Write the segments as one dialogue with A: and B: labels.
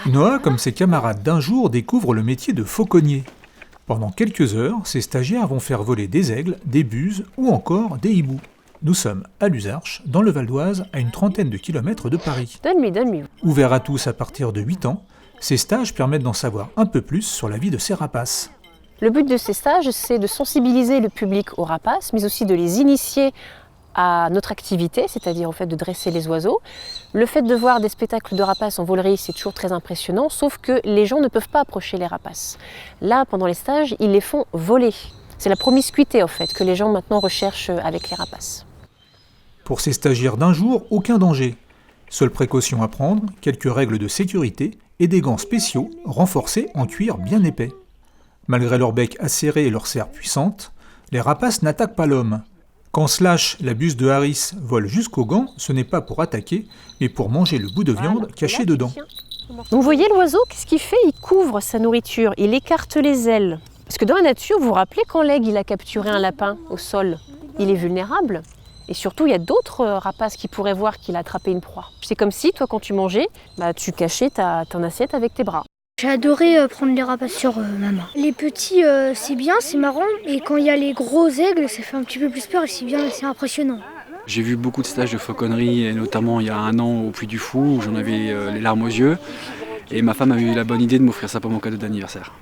A: Noah, comme ses camarades d'un jour, découvre le métier de fauconnier. Pendant quelques heures, ses stagiaires vont faire voler des aigles, des buses ou encore des hiboux. Nous sommes à Luzarches, dans le Val d'Oise, à une trentaine de kilomètres de Paris.
B: Donne-lui.
A: Ouvert à tous à partir de 8 ans, ces stages permettent d'en savoir un peu plus sur la vie de ces rapaces.
B: Le but de ces stages, c'est de sensibiliser le public aux rapaces, mais aussi de les initier à notre activité, c'est-à-dire au fait de dresser les oiseaux. Le fait de voir des spectacles de rapaces en volerie, c'est toujours très impressionnant, sauf que les gens ne peuvent pas approcher les rapaces. Là, pendant les stages, ils les font voler. C'est la promiscuité, en fait, que les gens maintenant recherchent avec les rapaces.
A: Pour ces stagiaires d'un jour, aucun danger. Seule précaution à prendre, quelques règles de sécurité et des gants spéciaux renforcés en cuir bien épais. Malgré leur bec acéré et leur serre puissante, les rapaces n'attaquent pas l'homme. Quand Slash, la buse de Harris, vole jusqu'aux gants, ce n'est pas pour attaquer, mais pour manger le bout de viande caché dedans.
B: Donc vous voyez l'oiseau, qu'est-ce qu'il fait? Il couvre sa nourriture, il écarte les ailes. Parce que dans la nature, vous vous rappelez quand l'aigle il a capturé un lapin au sol, il est vulnérable. Et surtout, il y a d'autres rapaces qui pourraient voir qu'il a attrapé une proie. C'est comme si, toi, quand tu mangeais, tu cachais ton assiette avec tes bras.
C: J'ai adoré prendre les rapaces sur ma main. Les petits, c'est bien, c'est marrant. Et quand il y a les gros aigles, ça fait un petit peu plus peur et c'est bien, c'est impressionnant.
D: J'ai vu beaucoup de stages de fauconnerie, et notamment il y a 1 an au Puy du Fou, où j'en avais les larmes aux yeux. Et ma femme avait eu la bonne idée de m'offrir ça pour mon cadeau d'anniversaire.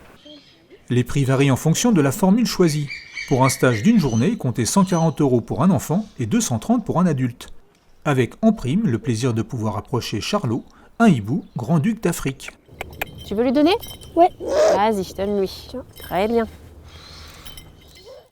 A: Les prix varient en fonction de la formule choisie. Pour un stage d'une journée, comptez 140 € pour un enfant et 230 pour un adulte. Avec en prime le plaisir de pouvoir approcher Charlot, un hibou grand-duc d'Afrique.
B: Tu veux lui donner?
C: Ouais.
B: Vas-y, donne-lui. Très bien.